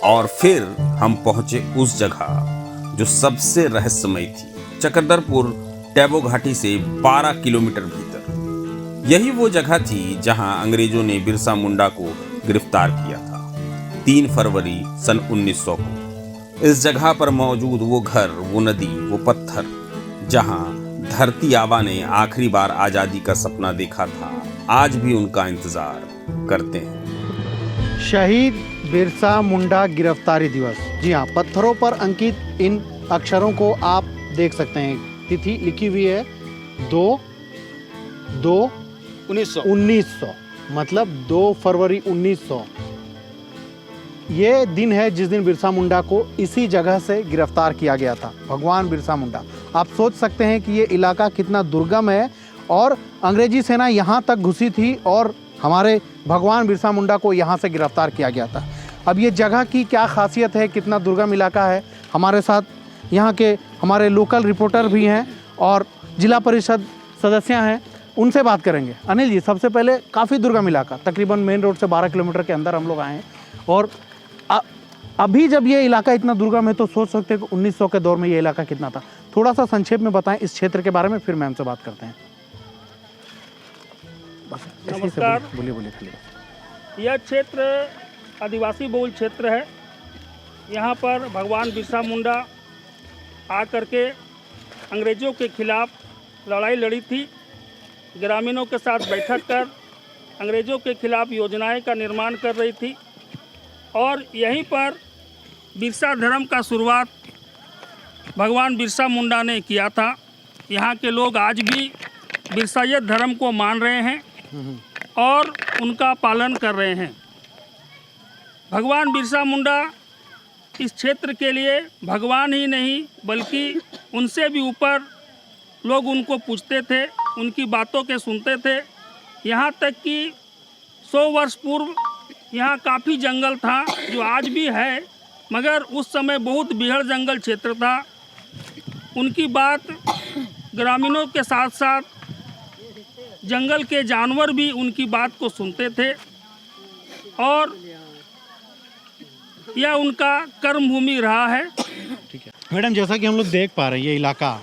और फिर हम पहुंचे उस जगह जो सबसे रहस्यमय थी, चकरदरपुर टैबो घाटी से 12 किलोमीटर भीतर। यही वो जगह थी जहां अंग्रेजों ने बिरसा मुंडा को गिरफ्तार किया था 3 फरवरी सन 1900 को। इस जगह पर मौजूद वो घर, वो नदी, वो पत्थर, जहां धरती आबा ने आखिरी बार आज़ादी का सपना देखा था, आज भी उनका इंतजार करते हैं। शहीद बिरसा मुंडा गिरफ्तारी दिवस। जी हाँ, पत्थरों पर अंकित इन अक्षरों को आप देख सकते हैं। तिथि लिखी हुई है 2/2/1900, मतलब 2 फरवरी 1900। ये दिन है जिस दिन बिरसा मुंडा को इसी जगह से गिरफ्तार किया गया था, भगवान बिरसा मुंडा। आप सोच सकते हैं कि ये इलाका कितना दुर्गम है और अंग्रेजी सेना यहाँ तक घुसी थी और हमारे भगवान बिरसा मुंडा को यहाँ से गिरफ्तार किया गया था। अब ये जगह की क्या खासियत है, कितना दुर्गम इलाका है, हमारे साथ यहाँ के हमारे लोकल रिपोर्टर भी हैं और जिला परिषद सदस्य हैं, उनसे बात करेंगे। अनिल जी, सबसे पहले काफ़ी दुर्गम इलाका, तकरीबन मेन रोड से 12 किलोमीटर के अंदर हम लोग आए हैं और अभी जब ये इलाका इतना दुर्गम है तो सोच सकते हैं कि 1900 के दौर में ये इलाका कितना था। थोड़ा सा संक्षेप में बताएं इस क्षेत्र के बारे में, फिर मैं हमसे बात करते हैं। नमस्कार। बोलिए। यह क्षेत्र आदिवासी बहुल क्षेत्र है। यहाँ पर भगवान बिरसा मुंडा आकर के अंग्रेज़ों के खिलाफ लड़ाई लड़ी थी। ग्रामीणों के साथ बैठक कर अंग्रेज़ों के खिलाफ योजनाएं का निर्माण कर रही थी और यहीं पर बिरसा धर्म का शुरुआत भगवान बिरसा मुंडा ने किया था। यहाँ के लोग आज भी बिरसाइत धर्म को मान रहे हैं और उनका पालन कर रहे हैं। भगवान बिरसा मुंडा इस क्षेत्र के लिए भगवान ही नहीं बल्कि उनसे भी ऊपर लोग उनको पूजते थे, उनकी बातों के सुनते थे। यहाँ तक कि 100 वर्ष पूर्व यहाँ काफ़ी जंगल था जो आज भी है, मगर उस समय बहुत बिहड़ जंगल क्षेत्र था। उनकी बात ग्रामीणों के साथ साथ जंगल के जानवर भी उनकी बात को सुनते थे और यह उनका कर्म भूमि रहा है। ठीक है मैडम, जैसा कि हम लोग देख पा रहे हैं ये इलाका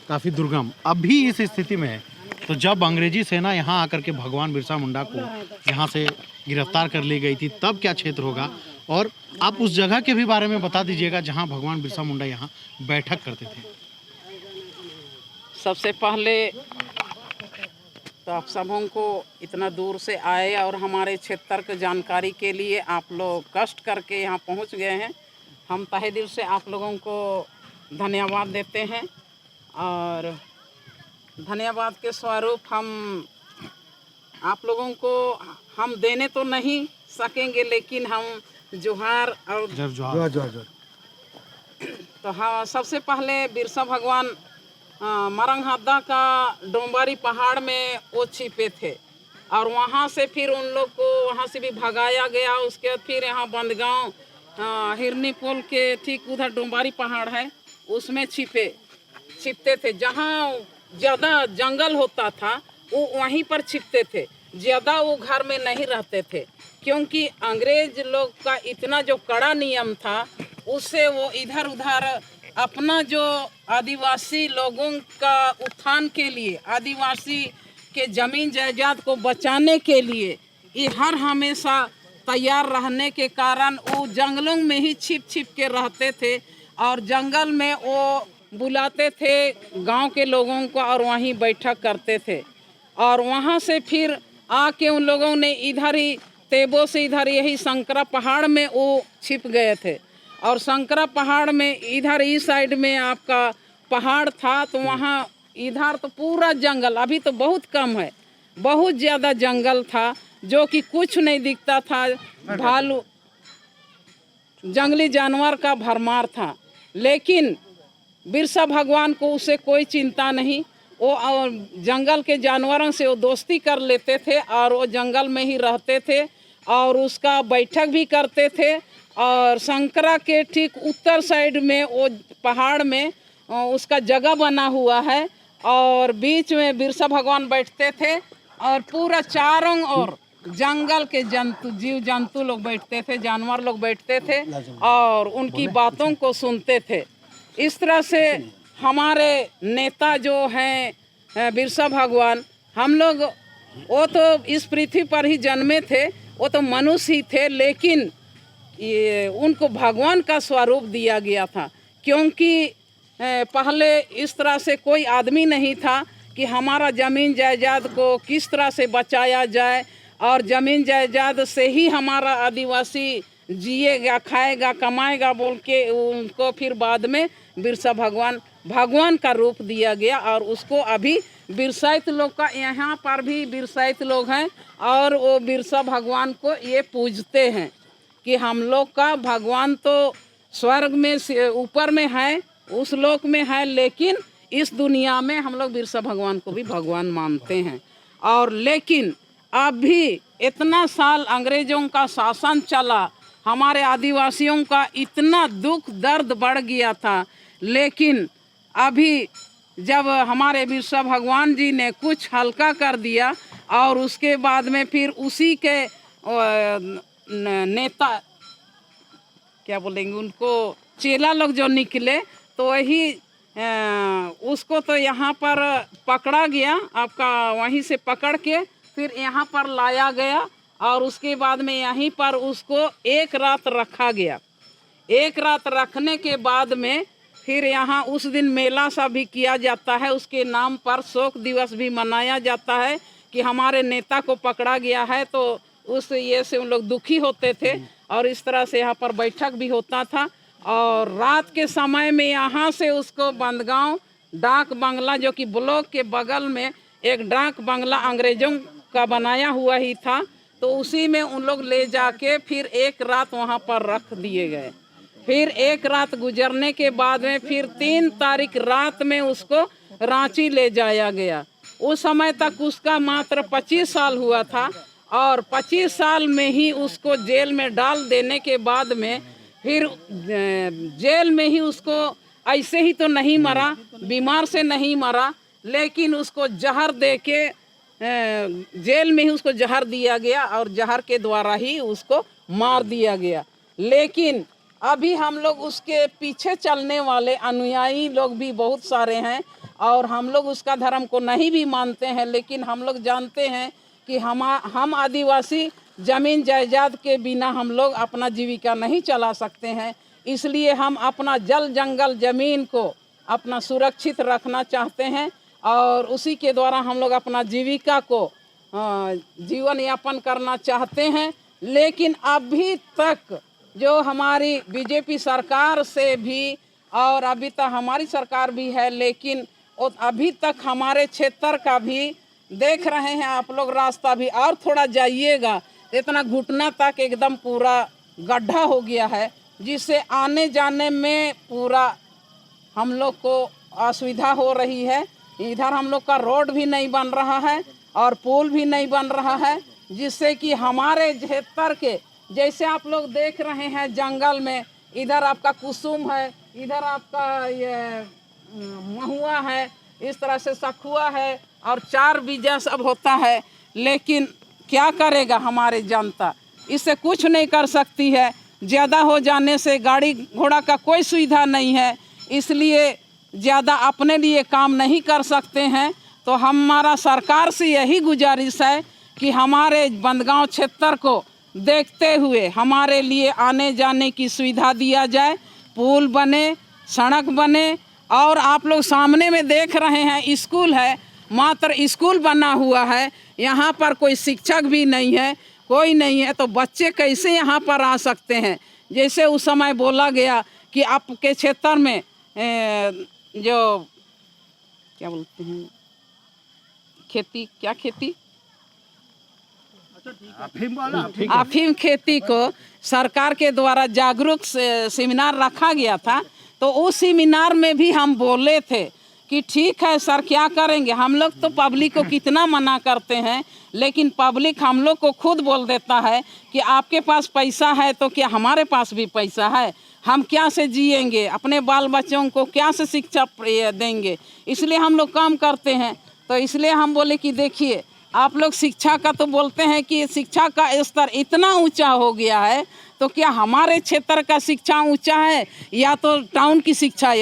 काफ़ी दुर्गम अभी इस स्थिति में है, तो जब अंग्रेजी सेना यहाँ आकर के भगवान बिरसा मुंडा को यहाँ से गिरफ्तार कर ली गई थी तब क्या क्षेत्र होगा, और आप उस जगह के भी बारे में बता दीजिएगा जहाँ भगवान बिरसा मुंडा यहाँ बैठक करते थे। सबसे पहले तो आप सबों को इतना दूर से आए और हमारे क्षेत्र की जानकारी के लिए आप लोग कष्ट करके यहाँ पहुँच गए हैं। हम तहे दिल से आप लोगों को धन्यवाद देते हैं और धन्यवाद के स्वरूप हम आप लोगों को हम देने तो नहीं सकेंगे, लेकिन हम जोहार और जोहार। तो हाँ, सबसे पहले बिरसा भगवान मरंगहदा का डोंबारी पहाड़ में वो छिपे थे और वहाँ से फिर उन लोग को वहाँ से भी भगाया गया। उसके बाद फिर यहाँ बंदगांव हिरनी पुल के ठीक उधर डोंबारी पहाड़ है, उसमें छिपते थे। जहाँ ज़्यादा जंगल होता था वो वहीं पर छिपते थे, ज़्यादा वो घर में नहीं रहते थे, क्योंकि अंग्रेज लोग का इतना जो कड़ा नियम था उससे वो इधर उधर अपना जो आदिवासी लोगों का उत्थान के लिए, आदिवासी के ज़मीन जायदाद को बचाने के लिए ये हर हमेशा तैयार रहने के कारण वो जंगलों में ही छिप के रहते थे और जंगल में वो बुलाते थे गांव के लोगों को और वहीं बैठक करते थे। और वहां से फिर आके उन लोगों ने इधर ही तेबो से इधर यही शंकरा पहाड़ में वो छिप गए थे और शंकरा पहाड़ में इधर इस साइड में आपका पहाड़ था, तो वहाँ इधर तो पूरा जंगल, अभी तो बहुत कम है, बहुत ज़्यादा जंगल था जो कि कुछ नहीं दिखता था। भालू जंगली जानवर का भरमार था, लेकिन बिरसा भगवान को उसे कोई चिंता नहीं। वो जंगल के जानवरों से वो दोस्ती कर लेते थे और वो जंगल में ही रहते थे और उसका बैठक भी करते थे। और शंकरा के ठीक उत्तर साइड में वो पहाड़ में उसका जगह बना हुआ है और बीच में बिरसा भगवान बैठते थे और पूरा चारों ओर जंगल के जीव जंतु लोग बैठते थे, जानवर लोग बैठते थे और उनकी बातों को सुनते थे। इस तरह से हमारे नेता जो हैं बिरसा भगवान, हम लोग वो तो इस पृथ्वी पर ही जन्मे थे, वो तो मनुष्य ही थे, लेकिन ये उनको भगवान का स्वरूप दिया गया था, क्योंकि पहले इस तरह से कोई आदमी नहीं था कि हमारा ज़मीन जायदाद को किस तरह से बचाया जाए और ज़मीन जायदाद से ही हमारा आदिवासी जिएगा, खाएगा, कमाएगा बोल के उनको फिर बाद में बिरसा भगवान का रूप दिया गया। और उसको अभी बिरसाइत लोग का यहाँ पर भी बिरसाइत लोग हैं और वो बिरसा भगवान को ये पूजते हैं कि हम लोग का भगवान तो स्वर्ग में ऊपर में है, उस लोक में है, लेकिन इस दुनिया में हम लोग बिरसा भगवान को भी भगवान मानते हैं। और लेकिन अभी इतना साल अंग्रेज़ों का शासन चला, हमारे आदिवासियों का इतना दुख दर्द बढ़ गया था, लेकिन अभी जब हमारे बिरसा भगवान जी ने कुछ हल्का कर दिया और उसके बाद में फिर उसी के नेता क्या बोलेंगे उनको चेला लोग जो निकले, तो वही उसको तो यहाँ पर पकड़ा गया, आपका वहीं से पकड़ के फिर यहाँ पर लाया गया और उसके बाद में यहीं पर उसको एक रात रखा गया। एक रात रखने के बाद में फिर यहाँ उस दिन मेला सा भी किया जाता है, उसके नाम पर शोक दिवस भी मनाया जाता है कि हमारे नेता को पकड़ा गया है। तो उस ये से उन लोग दुखी होते थे और इस तरह से यहाँ पर बैठक भी होता था। और रात के समय में यहाँ से उसको बंदगांव डाक बंगला, जो कि ब्लॉक के बगल में एक डाक बंगला अंग्रेज़ों का बनाया हुआ ही था, तो उसी में उन लोग ले जाके फिर एक रात वहाँ पर रख दिए गए। फिर एक रात गुजरने के बाद में फिर 3 तारीख रात में उसको रांची ले जाया गया। उस समय तक उसका मात्र 25 साल हुआ था और 25 साल में ही उसको जेल में डाल देने के बाद में फिर जेल में ही उसको ऐसे ही तो नहीं मरा, बीमार से नहीं मरा, लेकिन उसको जहर दे के जेल में ही उसको जहर दिया गया और जहर के द्वारा ही उसको मार दिया गया। लेकिन अभी हम लोग उसके पीछे चलने वाले अनुयायी लोग भी बहुत सारे हैं और हम लोग उसका धर्म को नहीं भी मानते हैं, लेकिन हम लोग जानते हैं कि हम आदिवासी ज़मीन जायदाद के बिना हम लोग अपना जीविका नहीं चला सकते हैं। इसलिए हम अपना जल जंगल ज़मीन को अपना सुरक्षित रखना चाहते हैं और उसी के द्वारा हम लोग अपना जीविका को जीवन यापन करना चाहते हैं। लेकिन अभी तक जो हमारी बीजेपी सरकार से भी और अभी तक हमारी सरकार भी है, लेकिन अभी तक हमारे क्षेत्र का भी देख रहे हैं आप लोग, रास्ता भी और थोड़ा जाइएगा इतना घुटना तक एकदम पूरा गड्ढा हो गया है, जिससे आने जाने में पूरा हम लोग को असुविधा हो रही है। इधर हम लोग का रोड भी नहीं बन रहा है और पुल भी नहीं बन रहा है, जिससे कि हमारे क्षेत्र के जैसे आप लोग देख रहे हैं जंगल में, इधर आपका कुसुम है, इधर आपका ये महुआ है, इस तरह से सखुआ है और 4 बीजा सब होता है। लेकिन क्या करेगा हमारे जनता, इससे कुछ नहीं कर सकती है। ज़्यादा हो जाने से गाड़ी घोड़ा का कोई सुविधा नहीं है, इसलिए ज़्यादा अपने लिए काम नहीं कर सकते हैं। तो हमारा सरकार से यही गुजारिश है कि हमारे बंदगांव क्षेत्र को देखते हुए हमारे लिए आने जाने की सुविधा दिया जाए, पुल बने, सड़क बने। और आप लोग सामने में देख रहे हैं स्कूल है, मात्र स्कूल बना हुआ है, यहाँ पर कोई शिक्षक भी नहीं है, कोई नहीं है, तो बच्चे कैसे यहाँ पर आ सकते हैं। जैसे उस समय बोला गया कि आपके क्षेत्र में जो क्या बोलते हैं खेती, क्या खेती, अफीम खेती को सरकार के द्वारा जागरूक सेमिनार रखा गया था। तो उस सेमिनार में भी हम बोले थे कि ठीक है सर, क्या करेंगे, हम लोग तो पब्लिक को कितना मना करते हैं, लेकिन पब्लिक हम लोग को खुद बोल देता है कि आपके पास पैसा है तो क्या हमारे पास भी पैसा है, हम क्या से जिएंगे, अपने बाल बच्चों को क्या से शिक्षा देंगे, इसलिए हम लोग काम करते हैं। तो इसलिए हम बोले कि देखिए आप लोग शिक्षा का तो बोलते हैं कि शिक्षा का स्तर इतना ऊंचा हो गया है, तो क्या हमारे क्षेत्र का शिक्षा ऊंचा है या तो टाउन की शिक्षा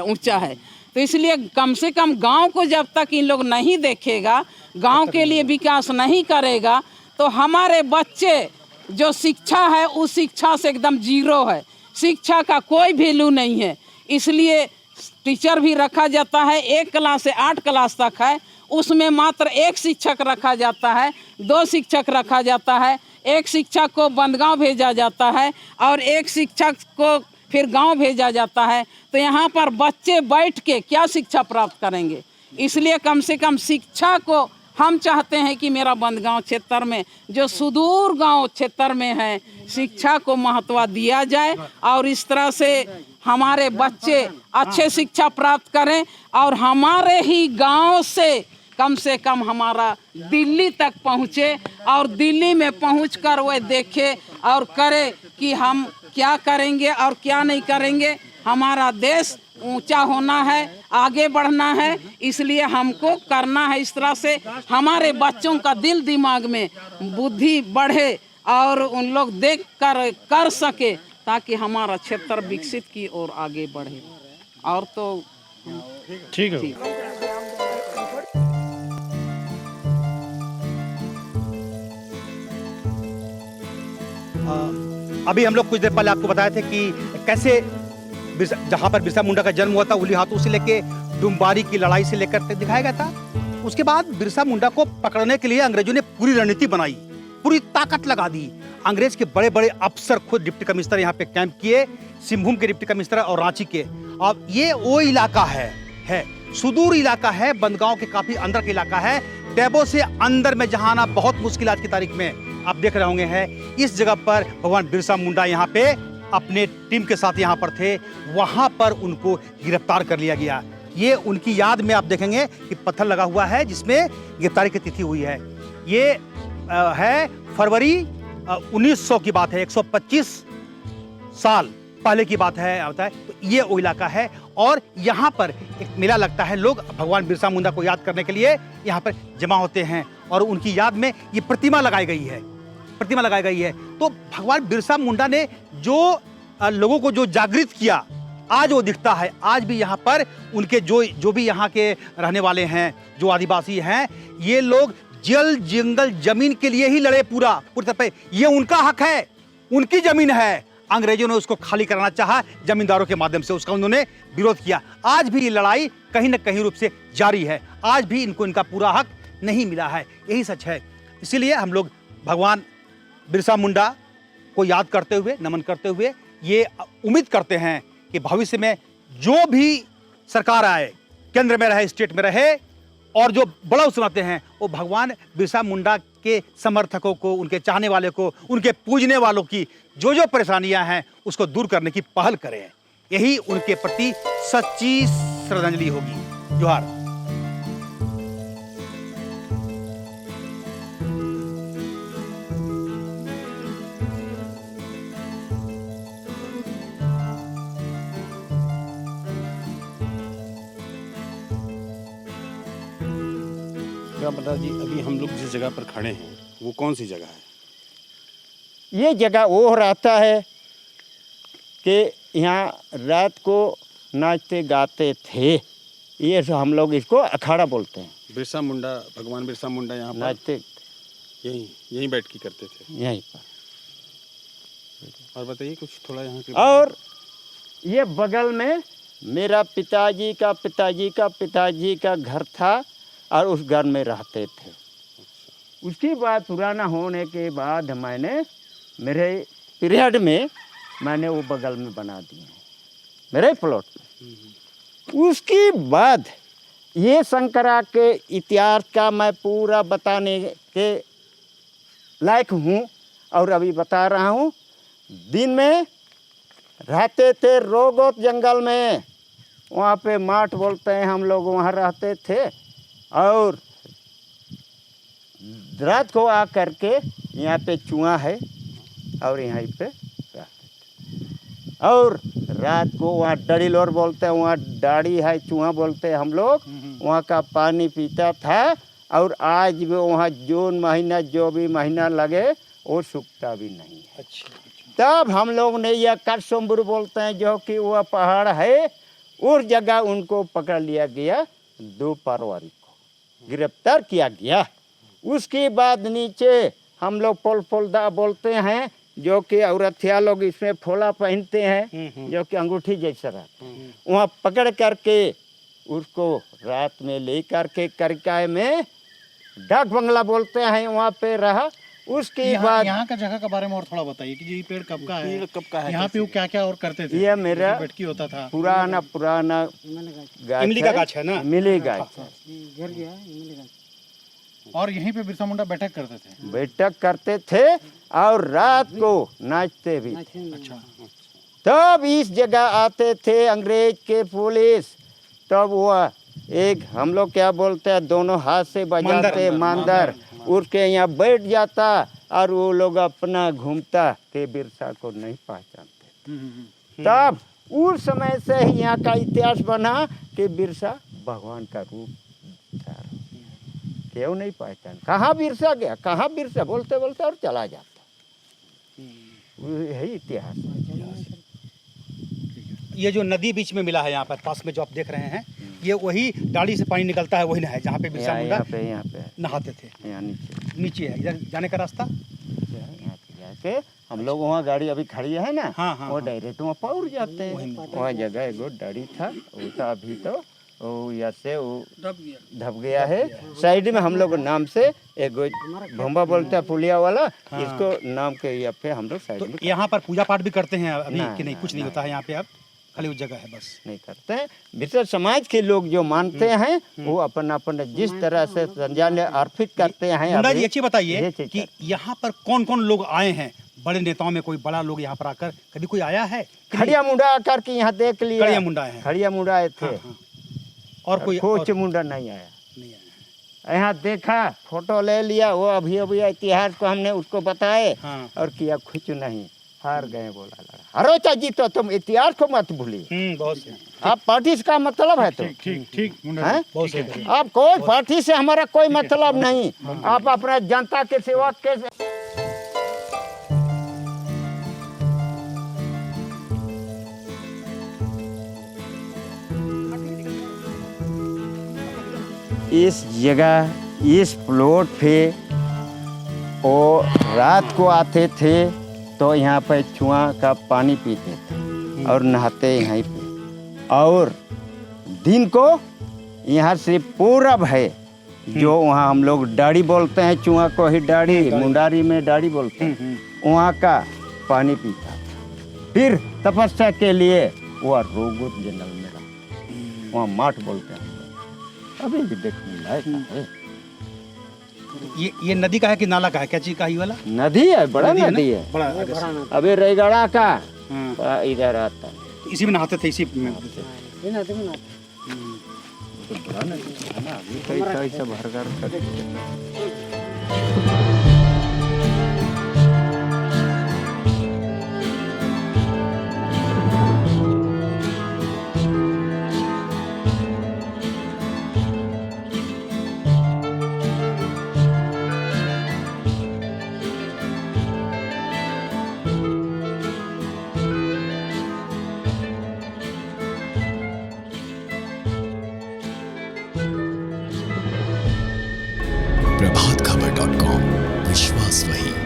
ऊंचा है? तो इसलिए कम से कम गांव को जब तक इन लोग नहीं देखेगा, गांव के लिए विकास नहीं करेगा, तो हमारे बच्चे जो शिक्षा है उस शिक्षा से एकदम जीरो है। शिक्षा का कोई वैल्यू नहीं है। इसलिए टीचर भी रखा जाता है, 1 क्लास से 8 क्लास तक है, उसमें मात्र 1 शिक्षक रखा जाता है, 2 शिक्षक रखा जाता है, 1 शिक्षक को बंदगांव भेजा जाता है और 1 शिक्षक को फिर गांव भेजा जाता है। तो यहाँ पर बच्चे बैठ के क्या शिक्षा प्राप्त करेंगे? इसलिए कम से कम शिक्षा को हम चाहते हैं कि मेरा बंदगांव क्षेत्र में जो सुदूर गांव क्षेत्र में है, शिक्षा को महत्व दिया जाए और इस तरह से हमारे बच्चे अच्छे शिक्षा प्राप्त करें और हमारे ही गांव से कम हमारा दिल्ली तक पहुँचे और दिल्ली में पहुंचकर वह देखे और करे कि हम क्या करेंगे और क्या नहीं करेंगे। हमारा देश ऊंचा होना है, आगे बढ़ना है, इसलिए हमको करना है इस तरह से हमारे बच्चों का दिल दिमाग में बुद्धि बढ़े और उन लोग देख कर सके, ताकि हमारा क्षेत्र विकसित की ओर आगे बढ़े। और तो ठीक है। अभी हम लोग कुछ देर पहले आपको बताए थे कि कैसे जहाँ पर बिरसा मुंडा का जन्म हुआ था, उली हाथों से लेके डुम्बारी की लड़ाई से लेकर तक दिखाया गया था। उसके बाद बिरसा मुंडा को पकड़ने के लिए अंग्रेजों ने पूरी रणनीति बनाई, पूरी ताकत लगा दी। अंग्रेज के बड़े बड़े अफसर खुद डिप्टी कमिश्नर यहाँ पे कैंप किए, सिंहभूम के डिप्टी कमिश्नर और रांची के। अब ये वो इलाका है सुदूर इलाका है, बंदगांव के काफी अंदर का इलाका है। टैबो से अंदर में जहाँ आना बहुत मुश्किल आज की तारीख में। आप देख रहे होंगे हैं इस जगह पर भगवान बिरसा मुंडा यहाँ पे अपने टीम के साथ यहाँ पर थे, वहाँ पर उनको गिरफ्तार कर लिया गया। ये उनकी याद में आप देखेंगे कि पत्थर लगा हुआ है जिसमें गिरफ्तारी की तिथि हुई है। ये है फरवरी 1900 की बात है, 125 साल पहले की बात है होता है। तो ये वो इलाका है और यहाँ पर एक मेला लगता है। लोग भगवान बिरसा मुंडा को याद करने के लिए यहाँ पर जमा होते हैं और उनकी याद में ये प्रतिमा लगाई गई है। तो भगवान बिरसा मुंडा ने जो लोगों को जो जागृत किया, आज वो दिखता है। आज भी यहाँ पर उनके जो भी यहाँ के रहने वाले हैं, जो आदिवासी हैं, ये लोग जल जंगल जमीन के लिए ही लड़े पूरी तरह। ये उनका हक है, उनकी जमीन है। अंग्रेजों ने उसको खाली कराना चाहा जमींदारों के माध्यम से, उसका उन्होंने विरोध किया। आज भी ये लड़ाई कहीं न कहीं रूप से जारी है। आज भी इनको इनका पूरा हक नहीं मिला है, यही सच है। इसीलिए हम लोग भगवान बिरसा मुंडा को याद करते हुए, नमन करते हुए ये उम्मीद करते हैं कि भविष्य में जो भी सरकार आए, केंद्र में रहे, स्टेट में रहे, और जो बड़ा सुनाते हैं वो भगवान बिरसा मुंडा के समर्थकों को, उनके चाहने वाले को, उनके पूजने वालों की जो परेशानियां हैं उसको दूर करने की पहल करें। यही उनके प्रति सच्ची श्रद्धांजलि होगी। जोहार। बता जी, अभी हम लोग जिस जगह पर खड़े हैं वो कौन सी जगह है? ये जगह वो रहता है कि यहाँ रात को नाचते गाते थे। ये हम लोग इसको अखाड़ा बोलते हैं। बिरसा मुंडा, भगवान बिरसा मुंडा यहाँ पर नाचते यहीं बैठ के करते थे यहीं पर। और बताइए कुछ थोड़ा यहाँ के। और ये बगल में मेरा पिताजी का घर था और उस घर में रहते थे। उसके बाद पुराना होने के बाद मैंने मेरे पीरियड में मैंने वो बगल में बना दिए मेरे प्लॉट में। उसके बाद ये शंकरा के इतिहास का मैं पूरा बताने के लायक हूँ और अभी बता रहा हूँ। दिन में रहते थे रोगोत जंगल में, वहाँ पे माठ बोलते हैं हम लोग, वहाँ रहते थे। और रात को आ करके यहाँ पे चुआ है और यहाँ पे रहते थे। और रात को वहाँ डड़ील और बोलते हैं, वहाँ डाड़ी है, चुआ बोलते हैं हम लोग, वहाँ का पानी पीता था और आज भी वहाँ जून महीना जो भी महीना लगे वो सूखता भी नहीं है। अच्छा तब हम लोग ने यह करसोम्बुर बोलते हैं जो कि वह पहाड़ है, उस जगह उनको पकड़ लिया गया 2 फरवरी को गिरफ्तार किया गया। उसके बाद नीचे हम लोग फोल्दा बोलते हैं जो कि औरतिया लोग इसमें फोला पहनते हैं जो कि अंगूठी जैसा रहता है, वहाँ पकड़ करके उसको रात में ले करके करकाय में डाक बंगला बोलते हैं वहाँ पे रहा। उसके बाद यहाँ का जगह के बारे में और थोड़ा बताइए कि ये पेड़ कब का है, पेड़ कब का है, यहाँ पे वो क्या क्या और करते थे? ये मेरा बैठकी होता था। पुराना गाछ इमली का गाछ है ना? इमली गाछ है। और यहीं पे बिरसा मुंडा बैठक करते थे। बैठक करते थे और रात को नाचते भी थे। अच्छा तब इस जगह आते थे अंग्रेज के पुलिस, तब वह एक हम लोग क्या बोलते हैं दोनों हाथ से बजाते मांदर उसके यहाँ बैठ जाता और वो लोग अपना घूमता के बिरसा को नहीं पहचानते। तब उस समय से ही यहाँ का इतिहास बना कि बिरसा भगवान का रूप था। क्यों नहीं पहचान, कहाँ बिरसा गया, कहाँ बिरसा बोलते बोलते और चला जाता। यही इतिहास है। ये जो नदी बीच में मिला है यहाँ पर पास में जो आप देख रहे हैं, ये वही डाली से पानी निकलता है, वही ना है जहाँ पे बिरसा मुंडा यहाँ पे नहाते थे। यहाँ नीचे नीचे है इधर जाने का रास्ता। यहाँ पे जाके हम लोग वहाँ गाड़ी अभी खड़ी है ना, हाँ, हाँ, वो डायरेक्ट वहाँ पहुँच जाते हैं। वहाँ जगह एगो डाड़ी था, वो तो अभी तो वो यहाँ से वो धप गया है। साइड में हम लोग नाम से एगो भंबा बोलता है पुलिया वाला, इसको नाम के यहाँ पे हम लोग साइड में यहाँ पर पूजा पाठ भी करते हैं अभी ना, कि नहीं? ना, कुछ नहीं ना। होता है यहाँ पे, अब खाली वो जगह है बस। नहीं करते हैं। बिरसा समाज के लोग जो मानते हैं वो अपन अपन जिस तरह से संज्ञान अर्पित करते हैं। मुंडा जी अभी एक चीज बताइए ये चीज कि यहाँ पर कौन कौन लोग आए हैं? बड़े नेताओं में कोई बड़ा लोग यहाँ पर आकर कभी कोई आया है? खड़िया मुंडा आकर के यहाँ देख लिया। खड़िया मुंडा है। खड़िया मुंडा आए थे। हाँ, हाँ। और कोई कोच और मुंडा नहीं आया। नहीं आया। यहाँ देखा, फोटो ले लिया, वो अभी अभी इतिहास को हमने उसको बताए हाँ। और किया कुछ नहीं, हार गए बोला लड़ा। हरो चाची तो तुम इतिहास को मत भूलिए। बहुत से आप पार्टी का मतलब है तो ठीक ठीक मुंडा हैं? बहुत से आप कोई पार्टी से हमारा कोई मतलब नहीं, आप अपना जनता के सेवा के इस जगह इस प्लॉट पे वो रात को आते थे तो यहाँ पे कुआं का पानी पीते थे और नहाते यहीं पे, और दिन को यहाँ से पूरब है जो वहाँ हम लोग डाड़ी बोलते हैं, चुआ को ही डाड़ी, मुंडारी में डाड़ी बोलते हैं, वहाँ का पानी पीता था। फिर तपस्या के लिए वह रोगुत जंगल में रहा, वहाँ माठ बोलते हैं, अभी भी देखने लायक है। ये नदी का है कि नाला का है? क्या चीज का ये वाला? नदी है, बड़ा नदी है। बड़ा आगे से। अबे रेगड़ा का हाँ। इधर आता है। इसी में नहाते थे, इसी में। कैसा भर कर प्रभातखबर.com, विश्वास वही।